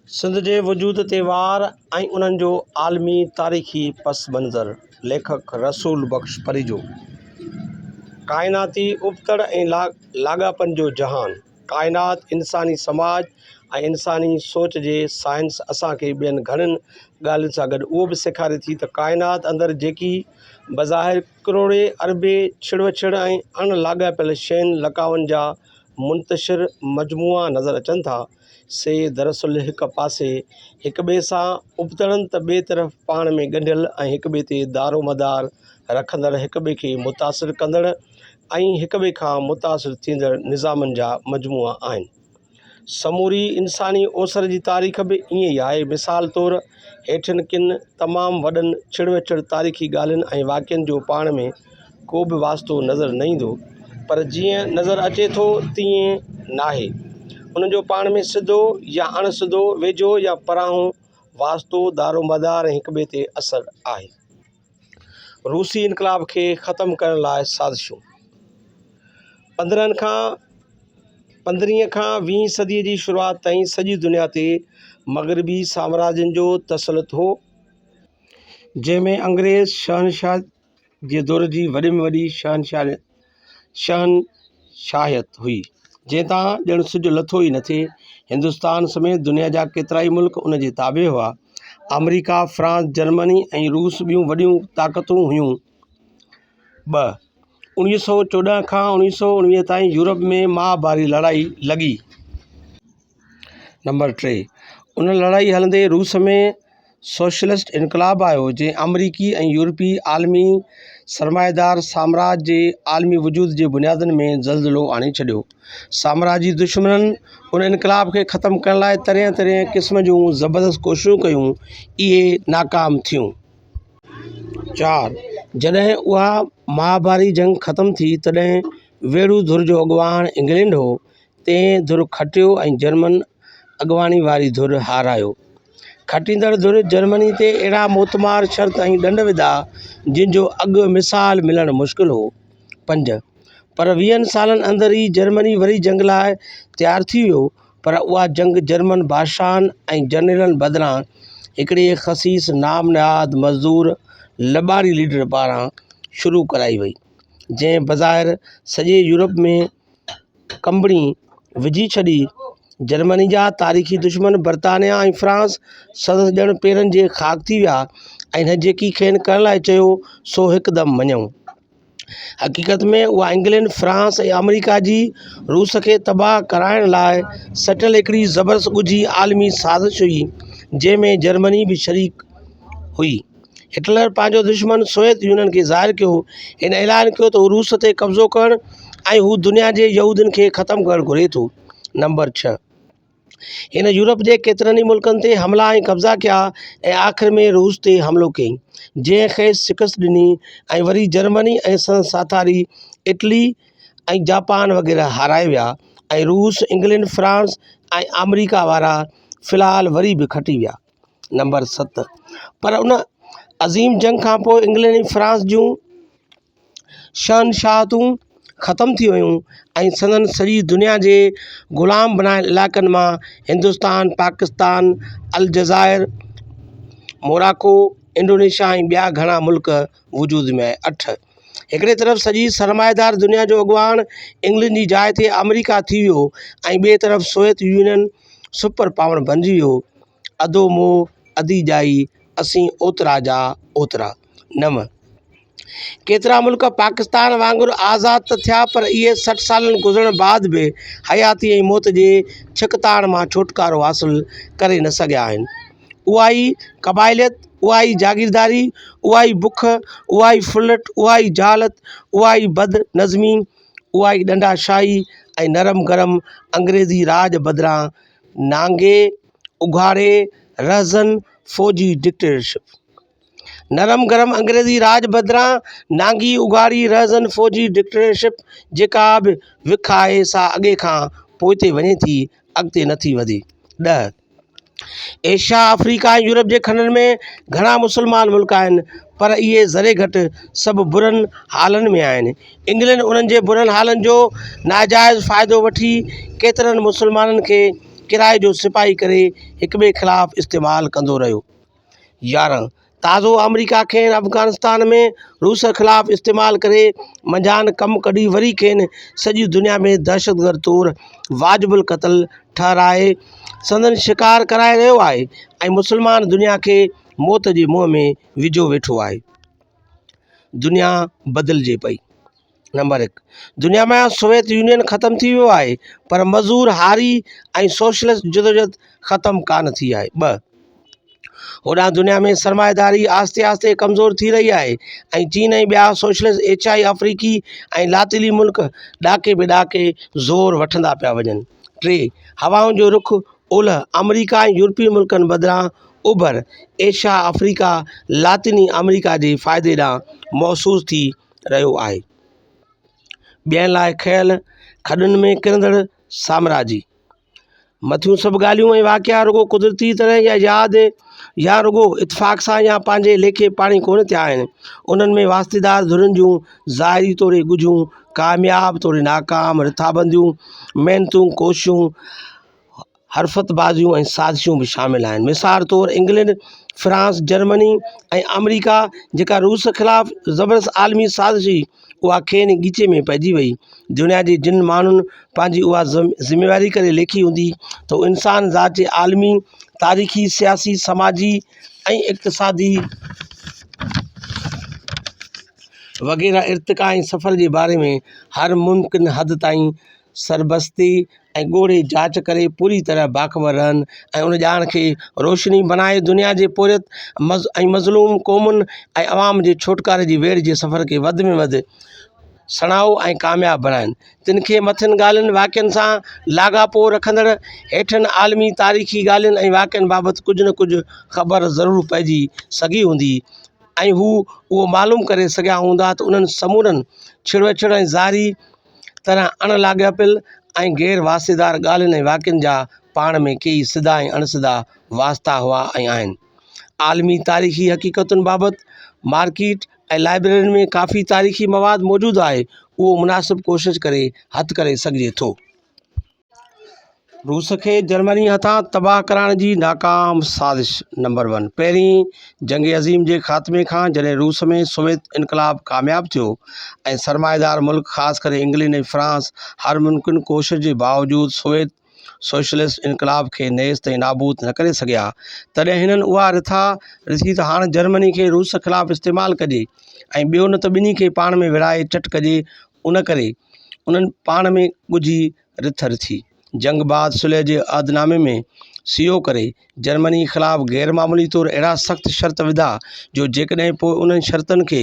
सिंध जे वजूद ते वार ऐं उन्हनि जो आलमी तारीख़ी पस मंज़र। लेखक रसूल बख़्श परिजो। काइनाती उबतड़ ऐं लाॻापन जो जहान। काइनात, इंसानी समाज ऐं इंसानी सोच जे साइंस असांखे ॿियनि घणनि ॻाल्हियुनि सां गॾु उहो बि सेखारे थी त काइनात अंदरि जेकी बज़ाहिर करोड़े अरबे छिड़वछिड़ ऐं अण लाॻापियल शयुनि लकावनि जा मुंतशिर मजमूआ नज़र अचनि था, से दरअसल हिक पासे हिक ॿिए सां उबतड़नि त ॿिए तरफ़ पाण में ॻंढियल ऐं हिक ॿिए ते दारोमदार रखंदड़, हिक ॿिए खे मुतासिर कंदड़ ऐं हिक ॿिए खां मुतासिर थींदड़ निज़ामनि जा मजमूआ आहिनि। समूरी इंसानी ओसर जी तारीख़ बि ईअं ई आहे। मिसाल तौरु हेठिन किन तमामु वॾनि छिड़वछिड़ तारीख़ी ॻाल्हियुनि ऐं वाक़िअनि जो पाण में को बि वास्तो नज़र न ईंदो, पर जीअं नज़र अचे थो तीअं नाहे। उन्हनि जो पाण में सिधो या अणसिधो, वेझो या परांहो वास्तो, दारोमदार ऐं हिक ॿिए ते असरु आहे। रूसी इनकलाब खे ख़तमु करण लाइ साज़िशूं। 15वीं खां 20वीं सदीअ जी शुरूआति ताईं सॼी दुनिया ते मग़रबी साम्राज्यनि जो तसलुत हो, जंहिंमें अंग्रेज़ शहनशाह जे दौर जी वॾे में वॾी शहनशाहियत हुई, जंहिं तां ॼण सिज लथो ई न थिए। हिंदुस्तान समेत दुनिया जा केतिरा ई मुल्क उन जे ताबे हुआ। अमरीका, फ्रांस, जर्मनी ऐं रूस ॿियूं वॾियूं ताक़तूं हुयूं। 1914 खां 1919 ताईं यूरोप में महाभारी लड़ाई लॻी। नंबर 3, उन लड़ाई हलंदे रूस में सोशलिस्ट इनकलाब आयो, जंहिं अमरीकी ऐं यूरोपी आलमी सरमाएदार साम्राज्य जे आलमी वजूद जे बुनियादनि में ज़ल्ज़लो आणे छॾियो। साम्राजी दुश्मननि उन इनकलाब खे ख़तमु करण लाइ तरह तरह क़िस्म जूं ज़बरदस्त कोशिशूं कयूं, इहे नाकाम थियूं। 4, जॾहिं उहा महाभारी जंग ख़तमु थी, तॾहिं वेड़ू धुर जो अॻुवान इंग्लैंड हो, तंहिं धुर खटियो ऐं जर्मन अॻुवाणी वारी धुर हारायो। खटींदड़ धुर जर्मनी ते अहिड़ा मोतमार शर्त ऐं ॾंड विधा, जिन जो अॻु मिसाल मिलणु मुश्किल हो। 5, पर 20 सालनि अंदरि ई जर्मनी वरी जंग लाइ तयारु थी वियो, पर उहा जंग जर्मन बादशाहनि ऐं जनरलनि बदिरां हिकिड़े ख़सीस नामनिहाद मज़दूर लॿारी लीडर पारां शुरू कराई वई, जंहिं बज़ाहिर सॼे यूरोप में कंबणी विझी छॾी। जर्मनी जा तारीख़ी दुश्मन बर्तानिया ऐं फ्रांस संदसि ॼण पेरनि जे ख़ाक थी विया ऐं हिन जेकी खेनि करण लाइ चयो सो हिकदमि मञूं। हक़ीक़त में उहा इंग्लैंड, फ्रांस ऐं अमरीका जी रूस खे तबाह कराइण लाइ सटियल हिकिड़ी ज़बरदस्त ॻुझी आलमी साज़िश हुई, जंहिंमें जर्मनी बि शरीक हुई। हिटलर पंहिंजो दुश्मन सोवियत यूनियन खे ज़ाहिर कयो। हिन ऐलान कयो त हू रूस ते कब्ज़ो करणु ऐं हू दुनिया जे यहूदियुनि खे ख़तमु करणु घुरे थो। नंबर 6, हिन यूरोप जे केतिरनि ई मुल्कनि ते हमला ऐं कब्ज़ा कया ऐं आख़िर में रूस ते हमिलो कयईं, जंहिं खे शिकस्त ॾिनी ऐं वरी जर्मनी ऐं संदसि साथारी इटली ऐं जापान वग़ैरह हाराए विया ऐं रूस, इंग्लैंड, फ्रांस ऐं अमरीका वारा फ़िलहाल वरी बि खटी विया। नंबर 7, पर उन अज़ीम जंग खां पोइ इंग्लैंड ऐं फ्रांस जूं शहनशाहतूं ख़तमु थी वियूं ऐं संदनि सॼी दुनिया जे ग़ुलाम बणायल इलाइक़नि मां हिंदुस्तान, पाकिस्तान, अलजज़ाइर, मोराको, इंडोनेशिया ऐं ॿिया घणा मुल्क वजूद में आया। 8, हिकिड़े तरफ़ सॼी सरमाएदार दुनिया जो अॻुवान इंग्लैंड जी जाइ ते अमरीका थी वियो ऐं ॿिए तरफ़ सोवियत यूनियन सुपर पावर बणिजी वियो। अधो मोह अधी ॼाई, असीं ओतिरा जा ओतिरा। 9, केतिरा मुल्क पाकिस्तान वांगुरु आज़ाद त थिया, पर इहे 60 सालनि गुज़रण बाद बि हयाती ऐं मौत जे छिकताण मां छुटकारो हासिल करे न सघिया आहिनि। उहा ई क़बाइलियत, उहा ई जागीरदारी, उहा ई बुख, उहा ई फुलट, उहा ई जहालत, उहा ई बद नज़मी, उहा ई ॾंडाशाही ऐं नरम गरम अंग्रेज़ी राज बदिरां नांगे उघाड़े रहज़न फ़ौजी डिक्टेटरशिप। नरम गरम अंग्रेज़ी राज बदिरां नांगी उघाड़ी रहज़न फ़ौजी डिक्टेटरशिप, जेका बि विख आहे सा अॻे खां पोइते वञे थी, अॻिते नथी वधे। 10, एशिया, अफ्रीका ऐं यूरोप जे खंडनि में घणा मुस्लमान मुल्क आहिनि, पर इहे ज़रे घटि सभु बुरनि हालनि में आहिनि। इंग्लैंड उन्हनि जे बुरनि हालनि जो नाजाइज़ फ़ाइदो वठी केतिरनि मुस्लमाननि खे किराए जो सिपाही करे हिक ॿिए ख़िलाफ़ु इस्तेमालु कंदो रहियो। 11 ताज़ो अमेरिका खेनि अफ़गानिस्तान में रूस ख़िलाफ़ु इस्तेमालु करे मंझान कमु कढी वरी खेनि सॼी दुनिया में दहशतगर्द तौरु वाजिबुल क़त्ल ठहिराए संदन शिकार कराए रहियो आहे ऐं मुस्लमान दुनिया खे मौत जे मुंहं में विझो वेठो आहे। दुनिया बदिलिजे पई। नंबर 1 दुनिया में सोवियत यूनियन ख़त्म थी वियो आहे पर मज़दूर हारी ऐं सोशलिस्ट जदोजहद ख़त्म कान थी आहे। 2 होॾां दुनिया में सरमाएदारी आस्ते आस्ते कमज़ोर थी रही आहे ऐं चीन ऐं ॿिया सोशलिस्ट एशियाई अफ्रीकी ऐं लातीली मुल्क ॾाके बेॾाके ज़ोर वठंदा पिया वञनि। 3 हवाउनि जो रुख ओलह अमेरिका ऐं यूरोपीय मुल्कनि बदिरां उभर एशिया अफ्रीका लातीनी अमेरिका जे फ़ाइदे ॾांहुं महसूस थी रहियो आहे। ॿियनि लाइ ख़्याल खॾुनि में किरंदड़ साम्राजी मथियूं सभु ॻाल्हियूं ऐं वाक़िया रुगो कुदरती तरह या यादि या रुगो इतफ़ाक़ सां या पंहिंजे लेखे पाणी कोन थिया आहिनि। उन्हनि में वास्तेदार धुरनि जूं ज़ाहिरी तौरु गुझूं कामयाब तौरु नाकाम रिथाबंदियूं महिनतूं कोशिशूं हरफतबाज़ियूं ऐं साज़िशूं बि शामिलु आहिनि। मिसाल तौरु इंग्लैंड फ्रांस जर्मनी ऐं अमेरिका जेका रूस ख़िलाफ़ु ज़बरदस्त आलमी साज़िश हुई उहा खेनि ॻीचे में पइजी वई। दुनिया जे जिन माण्हुनि पंहिंजी उहा ज़िमेवारी करे लिखी हूंदी त उहो इंसान ज़ात जे आलमी तारीख़ी सियासी समाजी ऐं इक़्तिसादी वग़ैरह इर्तिक़ा ऐं सफ़र जे बारे में हर मुमकिन हद ताईं सरबस्ती ऐं ॻोढ़े जांच करे पूरी तरह बाख़बर रहनि ऐं उन ॼाण खे रोशनी बनाए दुनिया जे पोरियत ऐं मज़लूम क़ौमुनि ऐं अवाम जे छुटकारे जी वेड़ जे सफ़र खे वधि में वधि सणाओ ऐं कामयाबु बणाइनि। तिन खे मथियुनि ॻाल्हियुनि वाक़िअनि सां लाॻापो रखंदड़ हेठियुनि आलमी तारीख़ी ॻाल्हियुनि ऐं वाक़िअनि बाबति कुझु न कुझु ख़बर ज़रूरु पइजी सघी हूंदी ऐं हू उहो मालूम करे सघिया हूंदा त उन्हनि समूरनि छिड़वछिड़ ऐं ज़ारी तरह अणलाॻापियल ऐं गैर वास्तेदार ॻाल्हियुनि ऐं वाक़िअनि जा पाण में कई सिधा ऐं अणसिधा वास्ता हुआ ऐं आहिनि। आलमी तारीख़ी हक़ीक़तुनि बाबति मार्किट ऐं लाइब्रेरियुनि में काफ़ी तारीख़ी मवाद मौजूदु आहे उहो मुनासिब कोशिश करे हथु करे सघिजे थो। रूस खे जर्मनी हथां तबाह करण जी नाकाम साज़िश। नंबर 1 पहिरीं जंग अज़ीम जे ख़ात्मे खां जॾहिं रूस में सोवियत इनक़लाब कामयाबु थियो ऐं सरमाएदार मुल्क ख़ासि करे इंग्लैंड ऐं फ्रांस हर मुमकिन कोशिश जे बावजूदु सोवियत सोशलिस्ट इनक़लाब खे नेस्त ऐं नाबूद न करे सघिया तॾहिं हिननि उहा रिथा ॾिसी त हाणे जर्मनी खे रूस ख़िलाफ़ु इस्तेमालु कजे ऐं ॿियो न त ॿिन्ही खे पाण में विड़हाए चट कजे। उन करे उन्हनि पाण में ॻुझी रिथ रिथी जंगबाद सुलह जे अहदनामे में सीओ करे जर्मनी ख़िलाफ़ु गैरमामूली तौरु अहिड़ा सख़्तु शर्त विधा जो जेकॾहिं पोइ उन्हनि शर्तनि खे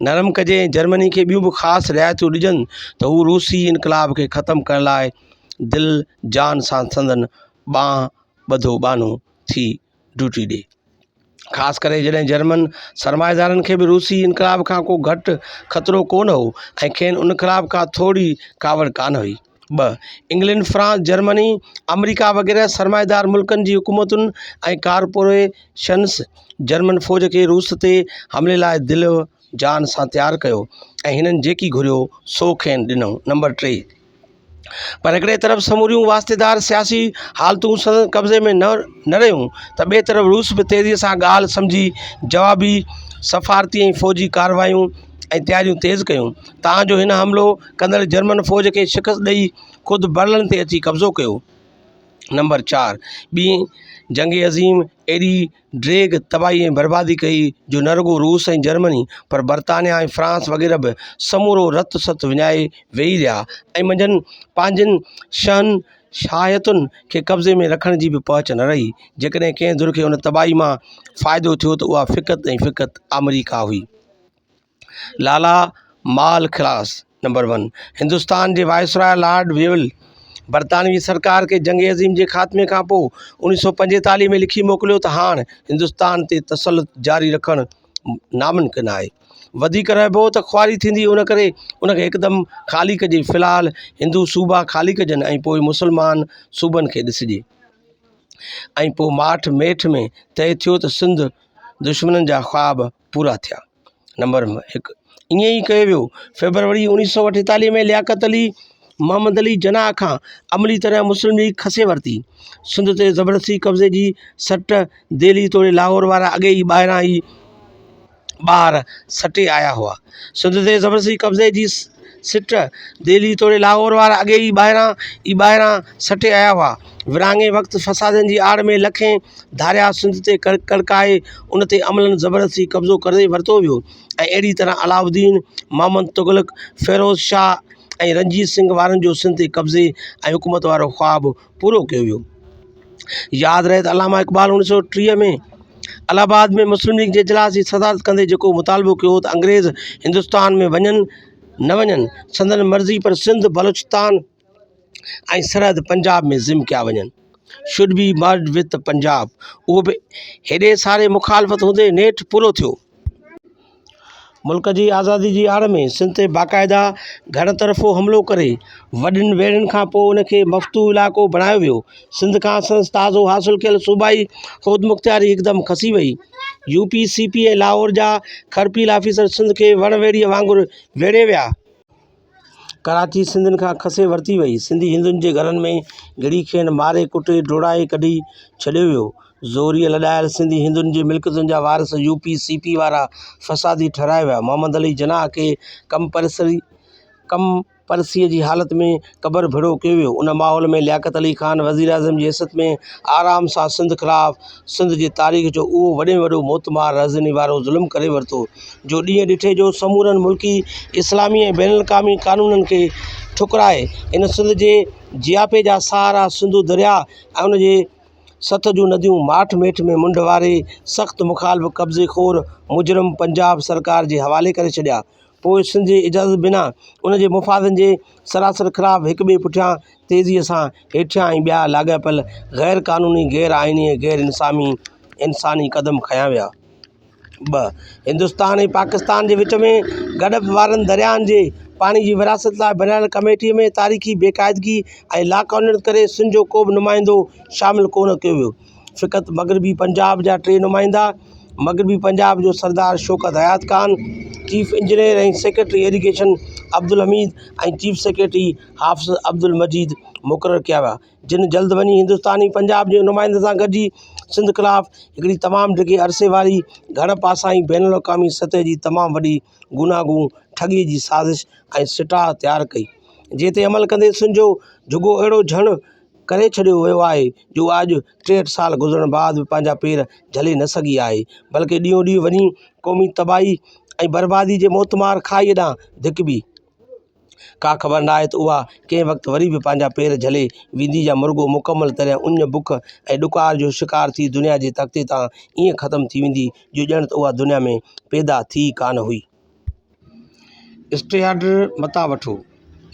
नरम कजे ऐं जर्मनी खे ॿियूं बि ख़ासि रिआयतूं ॾिजनि त हू रूसी इनक़लाब खे ख़तमु करण लाइ दिलि जान सां संदन ॿांह ॿधो ॿानो थी ड्यूटी ॾिए। ख़ासि करे जॾहिं जर्मन सरमाएदारनि खे बि रूसी इनक़लाब खां को घटि ख़तरो कोन हो ऐं खेनि उन ख़िलाफ़ु का थोरी कावड़ कान हुई। 2 इंग्लैंड फ्रांस जर्मनी अमेरिका वग़ैरह सरमाएदार मुल्कनि जी हुकूमतुनि ऐं कारपोरेशन्स जर्मन फ़ौज खे रूस ते हमले लाइ दिलि जान सां तयारु कयो ऐं हिननि जेकी घुरियो सो खेनि ॾिनो। नंबर 3 पर हिकिड़े तरफ़ समूरियूं वास्तेदार सियासी हालतूं संदन कब्ज़े में न रहियूं त ॿिए तरफ़ रूस बि तेज़ीअ सां ॻाल्हि सम्झी जवाबी सफ़ारती ऐं फ़ौजी कारवायूं ऐं तयारियूं तेज़ कयूं ताजो हिन हमिलो कंदड़ जर्मन फ़ौज खे शिकस्त ॾेई ख़ुदि बर्लिन ते अची कब्ज़ो कयो। नंबर 4 ॿी जंग अज़ीम एॾी ड्रेग तबाही ऐं बर्बादी कई जो न रुगो रूस ऐं जर्मनी पर बर्तानिया ऐं फ्रांस वग़ैरह बि समूरो रत सत विञाए वेही रहिया ऐं मंझंदि पंहिंजनि शहनशाहियतुनि खे कब्ज़े में रखण जी बि पहुच न रही। जेकॾहिं कंहिं धुर खे उन तबाही मां फ़ाइदो थियो त उहा फ़िक़त ऐं फ़िक़त अमेरिका हुई। लाला माल खिलास। नंबर 1 हिंदुस्तान जे वायसराय लॉर्ड वेवल बरतानवी सरकार खे जंग अज़ीम जे ख़ात्मे खां पोइ 1945 में लिखी मोकिलियो त हाणे हिंदुस्तान ते तसलुत जारी रखणु नामुमकिन आहे। वधीक रहिबो त ख़्वारी थींदी उन करे उनखे हिकदमि ख़ाली कजे। फ़िलहालु हिंदू सूबा ख़ाली कजनि ऐं पोइ मुस्लमान सूबनि खे ॾिसिजे ऐं पोइ माठ मेठ में तइ थियो त सिंध दुश्मननि जा ख़्वाब पूरा थिया। नंबर 1 ईअं ई कयो वियो। फेबरवरी 1948 में लियाकत अली मोहम्मद अली जनाह खां अमली तरह मुस्लिम लीग खसे वरिती। सिंध ते ज़बरदस्ती कब्ज़े जी सट दिल्ली तोड़े लाहौर वारा अॻे ई ॿाहिरां ई ॿार सटे आया हुआ। सिंध ते ज़बरदस्ती कब्ज़े जी सिट दिल्ली तोड़े लाहौर वारा अॻे ई ॿाहिरां सटे आया हुआ। विरहाङे वक़्तु फ़सादनि जी आड़ में लखें धारिया सिंध ते कड़काए उन ते अमलन ज़बरदस्ती कब्ज़ो करे वरितो वियो ऐं अहिड़ी तरह अलाउद्दीन, मोहम्मद तुग़लक, फ़िरोज़ शाह ऐं रंजीत सिंह वारनि जो सिंध ते कब्ज़े ऐं हुकूमत वारो ख़्वाबु पूरो कयो वियो। यादि रहे त अलामा इक़बाल 1930 में इलाहाबाद में मुस्लिम लीग जे इजलास जी सदारत कंदे जेको मुतालबो कयो हो त अंग्रेज़ हिंदुस्तान में वञनि न वञनि संदन मर्ज़ी पर सिंध, बलोचिस्तान ऐं सरहद पंजाब में ज़िम कया वञनि, should be merge with Punjab. उहो बि हेॾे सारे मुखालफ़त हूंदे नेठि पूरो थियो। मुल्क जी आज़ादी जी आड़ में सिंध ते बाक़ाइदा घर तरफ़ो हमिलो करे वॾिन वेड़नि खां पोइ उनखे मफ़तूह इलाइक़ो बणायो वियो। सिंध खां संदसि ताज़ो हासिलु कयल सूबाई ख़ुदमुख़्तियारी हिकदमि खसी वई। UPCP ऐं लाहौर जा खरपील आफ़ीसर सिंध खे वणवेड़ीअ वांगुरु वेड़े विया। कराची सिंधियुनि खां खसे वरिती वई। सिंधी हिंदुनि जे घरनि में गिड़ी खेनि मारे कुटे डोड़ाए कढी छॾियो वियो। ज़ोरीअ लॾायल सिंधी हिंदुनि जे मिल्कियतुनि जा वारिस UPCP वारा फ़सादी ठहिराए विया। मोहम्मद अली जनाह खे कम परसीअ जी हालत में क़बर भिड़ो कयो वियो। उन माहौल में लियाक़त अली ख़ान वज़ीर आज़म जी हैसियत में आराम सां सिंध ख़िलाफ़ सिंध जी तारीख़ जो उहो वॾे में वॾो मोतमार राज़नी वारो ज़ुल्म करे वरितो जो ॾींहं ॾिठे जो समूरनि मुल्की इस्लामी ऐं बैनुल अक़वामी क़ानूननि खे ठुकराए इन सिंध जे जियापे जा सहारा सिंधु दरिया ऐं उन जे सत जूं नदियूं माठ मेठ में मुंड वारे सख़्तु मुखालिफ़ कब्ज़े खोर मुजरिम पंजाब सरकार जे हवाले करे छॾिया। पोइ सिंध जी इजाज़त बिना उन जे मुफ़ादनि जे सरासर ख़िलाफ़ हिक ॿिए पुठियां तेज़ीअ सां हेठियां ऐं ॿिया लाॻापियल गैर क़ानूनी, गैर आइनी ऐं गैर इंसानी क़दम खयां विया। 2. हिंदुस्तान ऐं पाकिस्तान जे विच में गॾप वारनि दरियाहनि जे पाणी जी विरासत लाइ बणियल कमेटीअ में तारीख़ी बेक़ाइदगी ऐं लाक़ानूनियत करे सिंध जो को बि नुमाइंदो शामिलु कोन कयो वियो। फ़क़ति मग़रिबी पंजाब जा 3 नुमाइंदा, मग़रिबी पंजाब जो सरदार शौकत हयात ख़ान, चीफ इंजीनियर ऐं सेक्रेटरी इरीगेशन अब्दुल हमीद ऐं चीफ सेक्रेटरी हाफ़िज़ अब्दुल मजीद मुक़ररु कया विया, जिन जल्द वञी हिंदुस्तानी पंजाब जे नुमाइंदनि सां गॾिजी सिंध ख़िलाफ़ हिकिड़ी तमामु ढिघे अरसे वारी घण पासाई बैनुल अक़वामी सतह जी तमामु वॾी गुनाहूं ठॻीअ जी साज़िश ऐं सिटाह तयारु कई, जंहिं ते अमल कंदे सिंध जो झुॻो अहिड़ो झण करे छॾियो वियो आहे जो अॼु 63 साल गुज़रण बाद बि पंहिंजा पेर झले न सघी आहे, बल्कि ॾींहों ॾींहुं वञी क़ौमी तबाही ऐं बर्बादी जे मोतमार खाईअ ॾांहुं धिकबी। का ख़बर न आहे त उहा कंहिं वक़्तु वरी बि पंहिंजा पेर झले वेंदी या मुर्गो मुकमल तरह उञ बुख ऐं ॾुकार जो शिकार थी दुनिया जे तख़्ते तां ईअं ख़तमु थी वेंदी जो ॼण त उहा दुनिया में पैदा थी कान हुई। स्टे ऑर्डर मता वठो।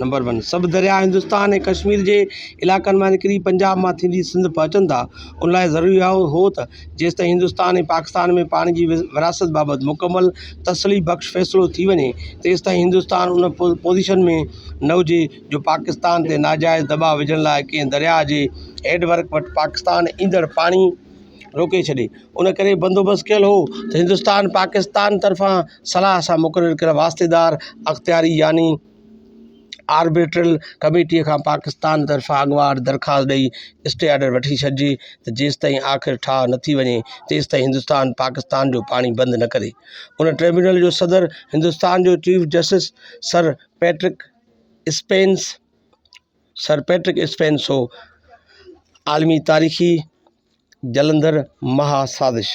नंबर 1, सभु दरिया हिंदुस्तान ऐं कश्मीर जे इलाइक़नि मां निकिरी पंजाब मां थींदी सिंध पहुचनि था। उन लाइ ज़रूरी हो त जेसिताईं हिंदुस्तान ऐं पाकिस्तान में पाणी जी विरासत बाबति मुकमल तसली बख़्श फ़ैसिलो थी वञे तेसिताईं हिंदुस्तान उन पोज़ीशन में न हुजे जो पाकिस्तान ते नाजाइज़ दॿाउ विझण लाइ कंहिं दरिया जे हेडवर्क वटि पाकिस्तान ईंदड़ पाणी रोके छॾे। उन करे बंदोबस्तु कयल हो त हिंदुस्तान पाकिस्तान तरफ़ां सलाह सां मुक़ररु कयल वास्तेदार अख़्तियारी यानी आर्बिट्रल कमेटीअ खां पाकिस्तान तरफ़ां अॻुवाट दरख़्वास्त ॾेई स्टे ऑर्डर वठी छॾिजे त जेसिताईं आख़िर ठाह न थी वञे तेसिताईं हिंदुस्तान पाकिस्तान जो पाणी बंदि न करे। उन ट्रिब्यूनल जो सदर हिंदुस्तान जो chief justice sir Patrick Spence हो। आलमी तारीख़ी जलंधर महासाज़िश।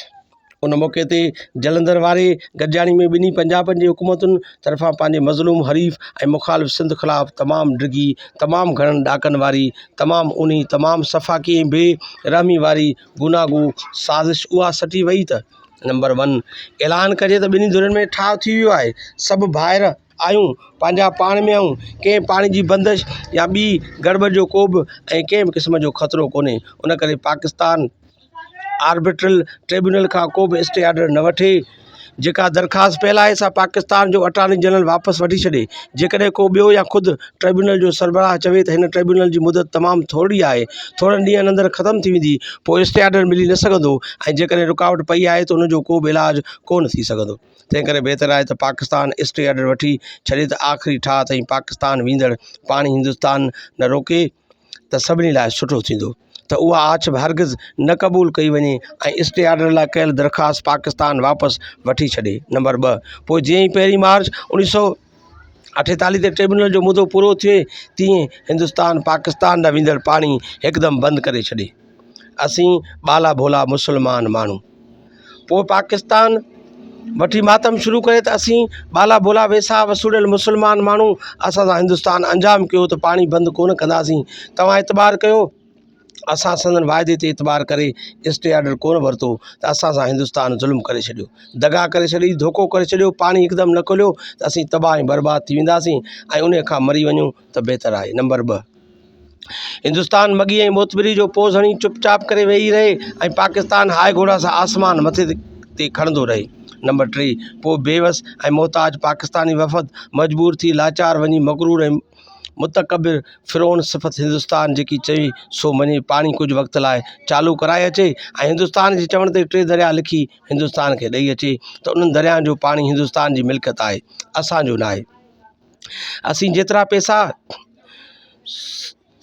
उन मौक़े ते जलंधर वारे गॾिजाणी में ॿिन्ही पंजाबनि जी हुकूमतुनि तरफ़ां पंहिंजे मज़लूम हरीफ़ ऐं मुखालिफ़ सिंध ख़िलाफ़ु तमामु ढिघी, तमामु घणनि ॾाकनि वारी, तमामु ऊनी, तमामु सफ़ाकी ऐं बेरहमी वारी गुनागू साज़िश उहा सटी वई त नंबर 1, ऐलान कजे त ॿिन्ही धुरनि में ठाह थी वियो आहे, सभु भाइर आहियूं, पंहिंजा पाण में आहियूं, कंहिं पाणी जी बंदिश या ॿी गड़बड़ जो को बि ऐं कंहिं बि क़िस्म जो ख़तरो कोन्हे। उन करे पाकिस्तान आर्बिट्रल ट्रिब्यूनल खां को बि स्टे ऑर्डर न वठे जेका दरख़्वास्त पियल आहे सा पाकिस्तान जो अटॉर्नी जनरल वापसि वठी छॾे। जेकॾहिं को ॿियो या ख़ुदि ट्रिब्यूनल जो सरबराह चवे त हिन ट्रिब्यूनल जी मुदत तमामु थोरी आहे, थोरनि ॾींहंनि अंदरि ख़तमु थी वेंदी, पोइ स्टे ऑर्डर मिली न सघंदो ऐं जेकॾहिं रुकावट पई आहे त उनजो को बि इलाजु कोन थी सघंदो। तंहिं करे बहितर आहे त पाकिस्तान स्टे ऑर्डर वठी छॾे त आख़िरी ठाह ताईं पाकिस्तान वेंदड़ पाणी हिंदुस्तान न रोके त सभिनी लाइ सुठो थींदो त उहा आछ बि हरगिज़ न क़बूल कई वञे ऐं स्टे ऑर्डर लाइ कयल दरख़्वास्त पाकिस्तान वापसि वठी छॾे। नंबर 2, पोइ जीअं ई 1 मार्च 1948 ते ट्रिब्यूनल जो मुदो पूरो थिए तीअं हिंदुस्तान पाकिस्तान ॾांहुं वेंदड़ पाणी हिकदमि बंदि करे छॾे। असीं ॿाला भोला मुस्लमान माण्हू पोइ पाकिस्तान वठी मातम शुरू करे त असीं ॿाला भोला वेसा वसूड़ियल मुस्लमान माण्हू असां सां हिंदुस्तान अंजाम कयो त पाणी बंदि कोन कंदासीं। तव्हां एतबार कयो, असां संदन वाइदे ते एतबार करे स्टे ऑर्डर कोन वरितो त असां सां हिंदुस्तान ज़ुल्म करे छॾियो, दगा करे छॾी, धोखो करे छॾियो, पाणी हिकदमि न खोलियो त असीं तबाह ऐं बर्बाद थी वेंदासीं ऐं उन खां मरी वञूं त बहितर आहे। नंबर 2, हिंदुस्तान मॻी ऐं मोतबरी जो पोज़ हणी चुपचाप करे वेही रहे ऐं पाकिस्तान हाय घोड़ा सां आसमान मथे ते खणंदो रहे। नंबर 3, पोइ बेवस ऐं मोहताज पाकिस्तानी वफ़द मजबूर थी लाचार वञी मगरूर ऐं मुतकबिर फ़िरौन सिफ़त हिंदुस्तान जेकी चई सो मञे पाणी कुझु वक़्त लाइ चालू कराए अचे ऐं हिंदुस्तान जे चवण ते 3 दरिया लिखी हिंदुस्तान खे ॾेई अचे त उन्हनि दरियाउनि जो पाणी हिंदुस्तान जी मिल्कियत आहे, असांजो न आहे। असीं जेतिरा पैसा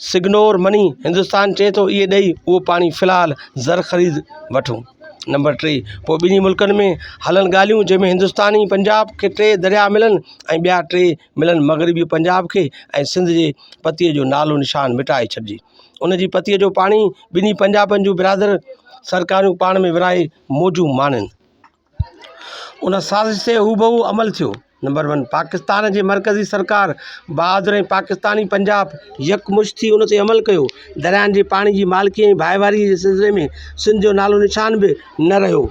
सिग्नोर मनी हिंदुस्तान चए थो इहे ॾेई उहो पाणी फ़िलहाल ज़र ख़रीद वठूं। नंबर 3, पोइ ॿिन्ही मुल्कनि में हलनि ॻाल्हियूं जंहिंमें हिंदुस्तानी पंजाब खे 3 दरिया मिलनि ऐं ॿिया 3 मिलनि मग़रिबी पंजाब खे ऐं सिंध जे पतीअ जो नालो निशान मिटाए छॾिजे। उन जी पतीअ जो पाणी ॿिन्ही पंजाबनि जूं बिरादर सरकारूं पाण में विराए मौजूं माननि। उन साज़िश ते हूबहू अमल थियो। नंबर 1, पाकिस्तान जे मरकज़ी सरकार बहादुर ऐं पाकिस्तानी पंजाब यकमुश्त थी उन ते अमल कयो। दरियानि जे पाणी जी मालिकी ऐं भाईवारी जे सिलसिले में सिंध जो नालो निशान बि न रहियो।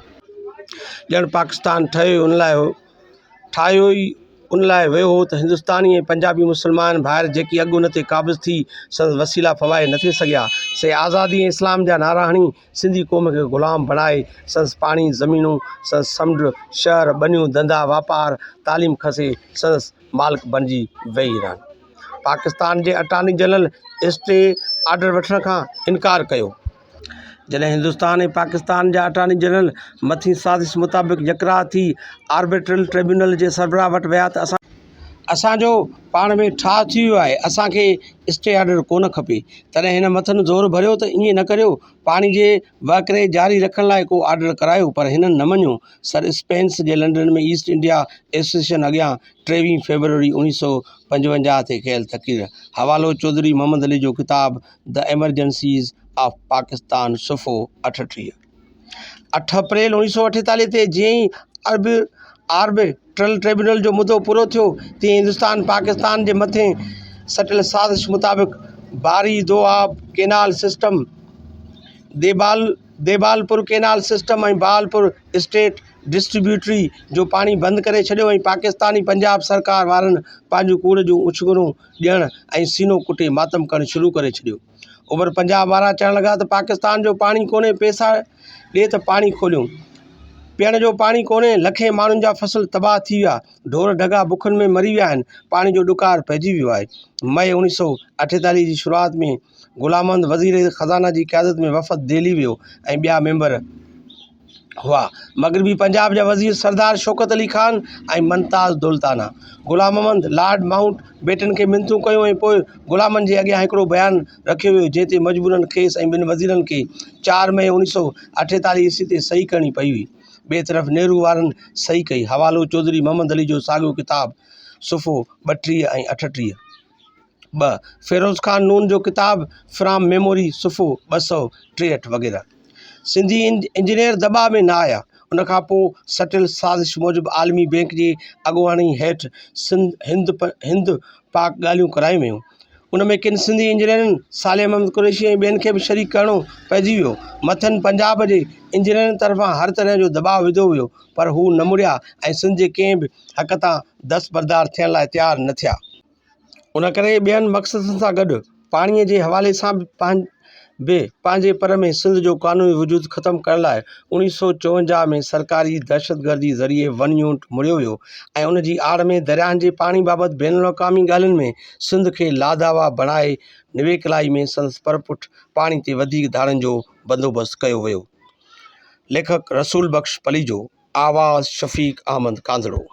ॼण पाकिस्तान ठाहियो ई उन लाइ वियो हो त हिंदुस्तानी ऐं पंजाबी मुस्लमान भाइर जेकी अॻु उन ते क़ाबिज़ थी संदसि वसीला फवाए न थी सघिया से आज़ादी ऐं इस्लाम जा नारा हणी सिंधी क़ौम खे ग़ुलाम बणाए संदसि पाणी ज़मीनूं संदसि समुंड शहर ॿनियूं धंधा वापार तालीम खसे संदसि मालिक बणिजी वेही रहनि। पाकिस्तान जे अटॉर्नी जनरल स्टे ऑर्डर वठण खां इनकार कयो। जॾहिं हिंदुस्तान ऐं पाकिस्तान जा अटॉर्नी जनरल मथीं साज़िश मुताबिक़ यकरार थी आर्बिट्रल ट्रिब्यूनल जे सरबराह वटि विया त असांजो पाण में ठाह थी वियो आहे, असांखे स्टे ऑर्डर कोन खपे। तॾहिं हिन मथनि ज़ोर भरियो त ईअं न करियो, पाणी जे वकिरे जारी रखण लाइ को ऑर्डर करायो, पर हिननि न मञियो। सर स्पेंस जे लंडन में ईस्ट इंडिया एसोसिएशन अॻियां 23 फरवरी 1955 ते कयल तक़रीर। हवालो चौधरी मोहम्मद अली जो किताब द एमरजेंसीज़ ऑफ पाकिस्तान सुफ़ो 38। 8 अप्रैल 1948 ते जीअं ई आर्बिट्रल ट्रिब्यूनल जो मुदो पूरो थियो तीअं हिंदुस्तान पाकिस्तान जे मथे सटियल साज़िश मुताबिक़ Bari Doab canal system Depalpur canal system ऐं बहालपुर स्टेट डिस्ट्रीब्यूटरी जो पाणी बंदि करे छॾियो ऐं पाकिस्तानी पंजाब सरकार वारनि पंहिंजूं कूड़ जूं उछगरूं ॾियण ऐं सीनो कुटे मातम करणु शुरू करे छॾियो। ओभर पंजाब वारा चवणु लॻा त पाकिस्तान जो पाणी कोन्हे, पैसा ॾे त पाणी खोलियूं। पीअण जो पाणी कोन्हे, लखे माण्हुनि जा फसल तबाह थी विया, ढोर ढगा बुखनि में मरी विया आहिनि, पाणी जो ॾुकार पइजी वियो आहे। मई 1948 जी शुरूआति में ग़ुलामंद वज़ीर ख़ज़ाना जी क़यादत में वफ़द दिल्ली वियो ऐं ॿिया मेंबर हुआ। मग़रिबी पंजाब जा वज़ीर सरदार शौकत अली ख़ान ऐं मुमताज़ दुल्ताना ग़ुलामंद लॉर्ड माउंट बेटन खे मिनतूं कयूं ऐं पोइ ग़ुलामनि जे अॻियां हिकिड़ो बयानु रखियो वियो जंहिं ते मजबूरन खेसि ऐं ॿिनि वज़ीरनि खे 4 मई 1948 ईस्वी ते सही करणी पई हुई। ॿिए तरफ़ नेहरू वारनि सही कई। हवालो चौधरी मोहम्मद अली जो साॻियो किताब सुफ़ो 32 ऐं 38। 2 फ़िरोज़ ख़ान नून जो किताब फ्राम मेमोरी सुफ़ो 263 वग़ैरह। सिंधी इंजीनियर दॿा में न आया। उन खां पोइ सटियल साज़िश मूजिबि आलमी बैंक जी अॻुवाणी हेठि हिंद पाक ॻाल्हियूं करायूं वियूं। उन में किन सिंधी इंजीनियरनि साले अहमद कुरैशी ऐं ॿियनि खे बि शरीक करणो पइजी वियो। मथनि पंजाब जे इंजीनियरनि तरफ़ां हर तरह जो दॿाउ विधो वियो, पर हू न मुड़िया ऐं सिंध जे कंहिं बि हक़ तां दस्तबरदार थियण लाइ तयारु न थिया। उन करे ॿियनि मक़सदनि सां गॾु पाणीअ जे हवाले सां बि पंहिंजे पर में सिंध जो क़ानूनी वजूद ख़त्म करण लाइ 1954 में सरकारी दहशतगर्दी ज़रिए वन यूनिट मुड़ियो वियो ऐं उन जी आड़ में दरियाहनि जे पाणी बाबति बैन अवी ॻाल्हियुनि में सिंध खे लादावा बणाए निवेकलाई में संदसि परपुठ पाणी ते वधीक धारनि जो बंदोबस्तु कयो वियो। लेखक रसूल बख़्श पलीजो, आवाज़ शफ़ीक़ अहमद कांदड़ो।